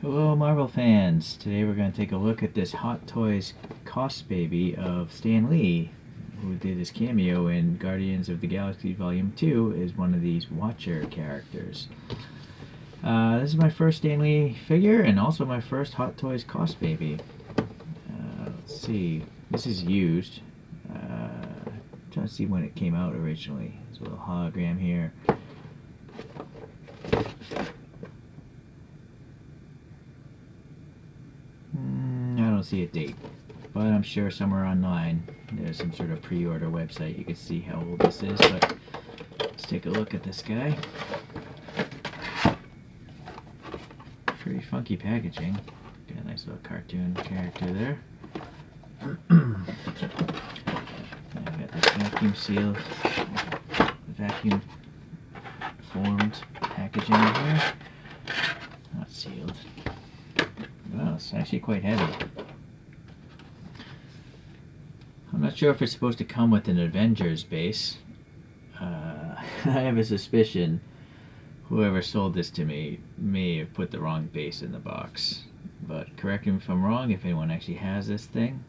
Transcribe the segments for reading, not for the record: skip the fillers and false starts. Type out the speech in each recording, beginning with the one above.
Hello Marvel fans! Today we're going to take a look at this Hot Toys Cosbaby of Stan Lee, who did his cameo in Guardians of the Galaxy Volume 2 as one of these Watcher characters. This is my first Stan Lee figure and also my first Hot Toys Cosbaby. Let's see, this is used. Trying to see when it came out originally. There's a little hologram here. I don't see a date, but I'm sure somewhere online there's some sort of pre-order website you can see how old this is. But let's take a look at this guy. Pretty funky packaging. Got a nice little cartoon character there. I got this vacuum sealed, vacuum formed packaging in here. Not sealed. Well, it's actually quite heavy. I'm not sure if it's supposed to come with an Avengers base. I have a suspicion whoever sold this to me may have put the wrong base in the box. But correct me if I'm wrong, if anyone actually has this thing.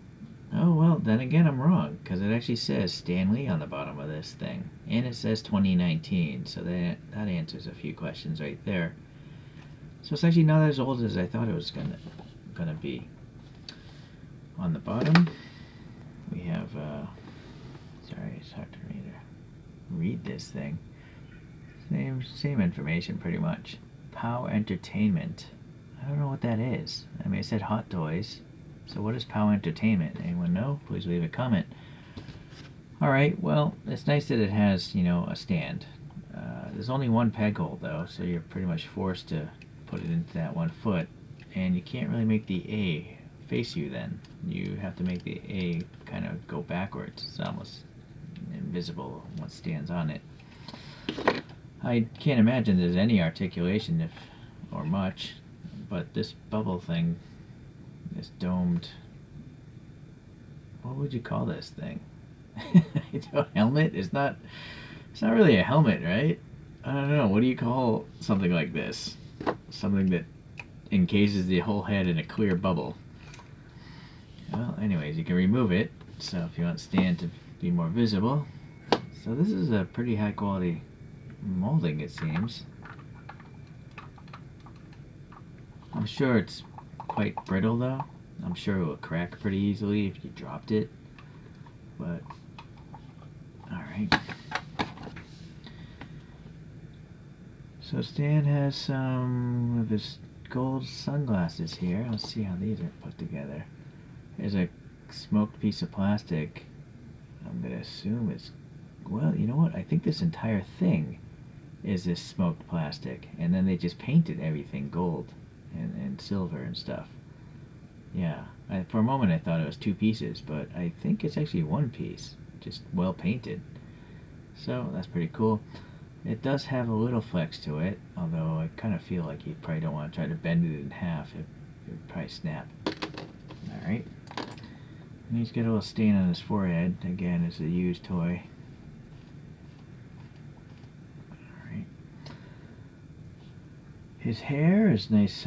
Oh, well, then again, I'm wrong, because it actually says Stan Lee on the bottom of this thing. And it says 2019, so that answers a few questions right there. So it's actually not as old as I thought it was gonna be. On the bottom, we have, sorry, it's hard for me to read this thing. Same information, pretty much. POW Entertainment. I don't know what that is. I mean, it said Hot Toys. So what is POW Entertainment? Anyone know? Please leave a comment. Alright, well, it's nice that it has, you know, a stand. There's only one peg hole, though, so you're pretty much forced to put it into that one foot. And you can't really make the A face you then. You have to make the A kind of go backwards. It's almost invisible what stands on it. I can't imagine there's any articulation or much, but this bubble thing, this domed, what would you call this thing? A helmet? It's not really a helmet, right? I don't know. What do you call something like this? Something that encases the whole head in a clear bubble. Well, anyways, you can remove it. So if you want Stan to be more visible. So this is a pretty high quality molding, it seems. I'm sure it's quite brittle though. I'm sure it will crack pretty easily if you dropped it. But, alright. So Stan has some of his gold sunglasses here. Let's see how these are put together. There's a smoked piece of plastic. I'm going to assume it's, well, you know what? I think this entire thing is this smoked plastic. And then they just painted everything gold and silver and stuff. Yeah, for a moment I thought it was two pieces, but I think it's actually one piece, just well painted. So that's pretty cool. It does have a little flex to it, although I kind of feel like you probably don't want to try to bend it in half. It would probably snap. Alright. And he's got a little stain on his forehead. Again, it's a used toy. Alright. His hair is nice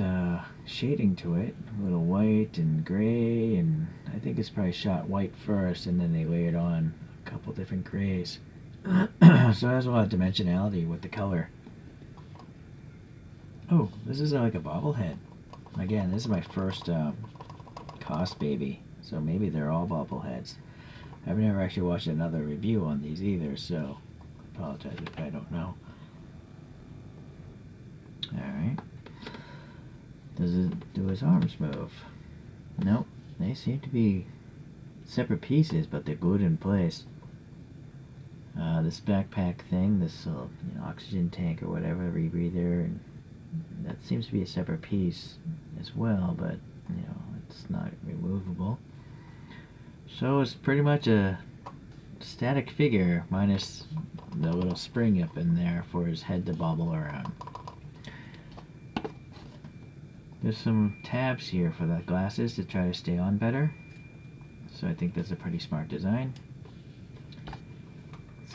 shading to it. A little white and gray, and I think it's probably shot white first, and then they layered on a couple different grays. So it has a lot of dimensionality with the color. Oh, this is like a bobblehead. Again, this is my first Cosbaby, so maybe they're all bobbleheads. I've never actually watched another review on these either, so I apologize if I don't know. Alright. Do his arms move? Nope. They seem to be separate pieces, but they're glued in place. This backpack thing, this oxygen tank or whatever, rebreather, and that seems to be a separate piece as well, but it's not removable. So it's pretty much a static figure minus the little spring up in there for his head to bobble around. There's some tabs here for the glasses to try to stay on better, so I think that's a pretty smart design.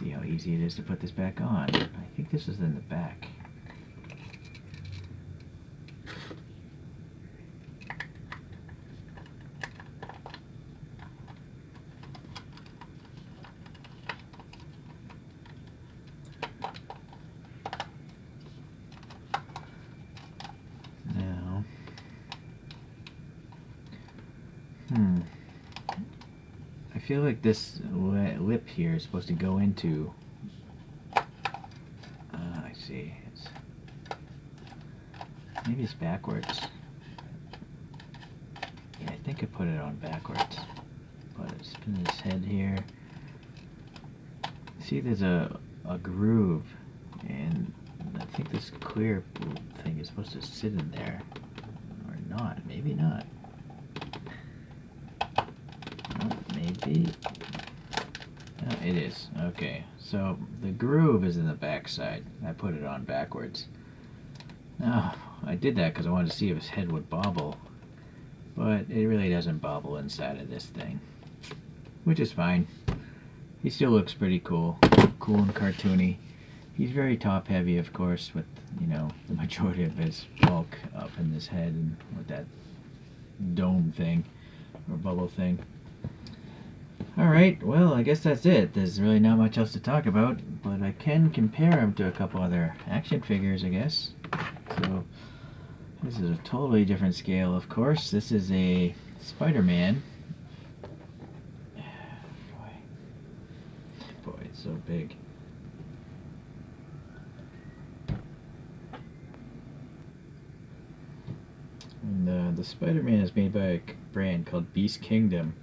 Let's see how easy it is to put this back on. I think this is in the back. feel like this lip here is supposed to go into... I see. Maybe it's backwards. Yeah, I think I put it on backwards. But spin his head here. See, there's a groove, and I think this clear thing is supposed to sit in there. Or not. Maybe not. Maybe. Oh, it is. Okay. So the groove is in the back side. I put it on backwards. Now, I did that because I wanted to see if his head would bobble. But it really doesn't bobble inside of this thing. Which is fine. He still looks pretty cool. Cool and cartoony. He's very top heavy, of course, with, you know, the majority of his bulk up in his head and with that dome thing or bubble thing. Alright, well, I guess that's it. There's really not much else to talk about, but I can compare him to a couple other action figures, I guess. So, this is a totally different scale, of course. This is a Spider-Man. Boy, it's so big. And the Spider-Man is made by a brand called Beast Kingdom.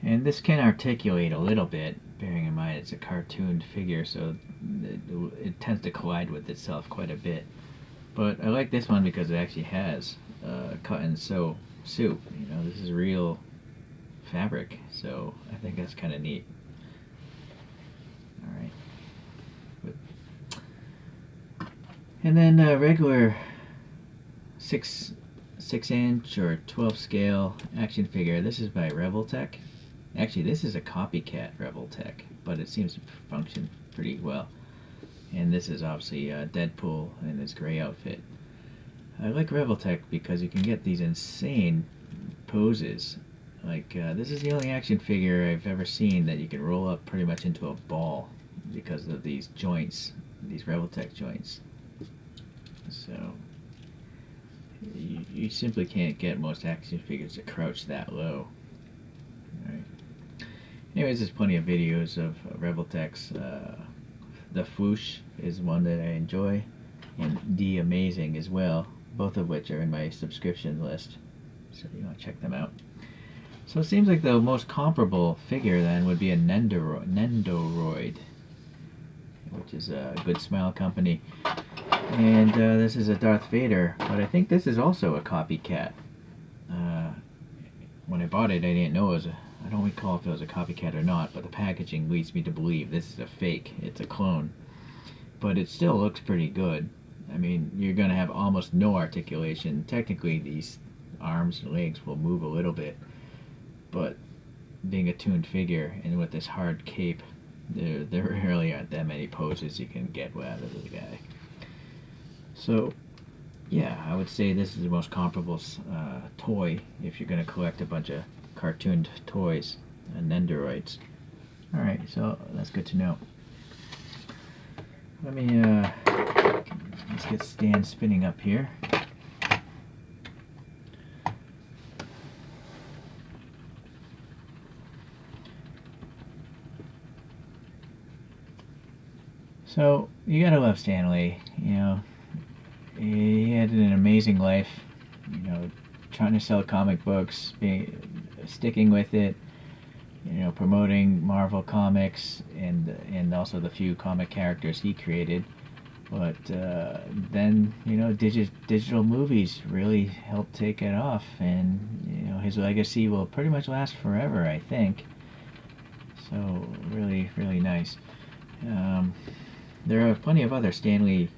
And this can articulate a little bit, bearing in mind it's a cartooned figure, so it tends to collide with itself quite a bit. But I like this one because it actually has cut and sew suit. You know, this is real fabric, so I think that's kind of neat. Alright. And then regular 6-inch or 12 scale action figure. This is by Revoltech. Actually, this is a copycat Revoltech, but it seems to function pretty well. And this is obviously Deadpool in his gray outfit. I like Revoltech because you can get these insane poses. Like, this is the only action figure I've ever seen that you can roll up pretty much into a ball because of these joints, these Revoltech joints. So, you simply can't get most action figures to crouch that low. Alright. Anyways, there's plenty of videos of Revoltech's. The Fwoosh is one that I enjoy, and The Amazing as well, both of which are in my subscription list, so you want to check them out. So it seems like the most comparable figure then would be a Nendoroid, which is a Good Smile company. And this is a Darth Vader, but I think this is also a copycat. When I bought it, I didn't know it was I don't recall if it was a copycat or not, but the packaging leads me to believe this is a fake. It's a clone. But it still looks pretty good. I mean, you're going to have almost no articulation. Technically, these arms and legs will move a little bit. But being a tuned figure and with this hard cape, there really aren't that many poses you can get out of the guy. So, yeah, I would say this is the most comparable toy if you're going to collect a bunch of cartooned toys and Nendoroids. Alright, so that's good to know. Let me, let's get Stan spinning up here. So, you gotta love Stan Lee, you know. He had an amazing life, you know, trying to sell comic books, sticking with it, you know, promoting Marvel comics and also the few comic characters he created. But then, you know, digital movies really helped take it off, and you know, his legacy will pretty much last forever, I think. So really, really nice. There are plenty of other Stan Lee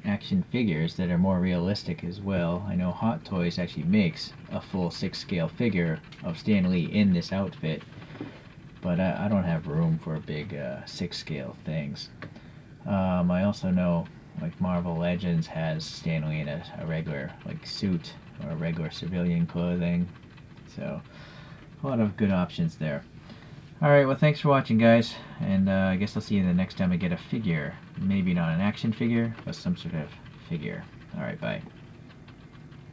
action figures that are more realistic as well. I know Hot Toys actually makes a full 6-scale figure of Stan Lee in this outfit, but I don't have room for big 6-scale things. I also know like Marvel Legends has Stan Lee in a regular like suit or regular civilian clothing, so a lot of good options there. Alright, well thanks for watching guys, and I guess I'll see you the next time I get a figure. Maybe not an action figure, but some sort of figure. Alright, bye.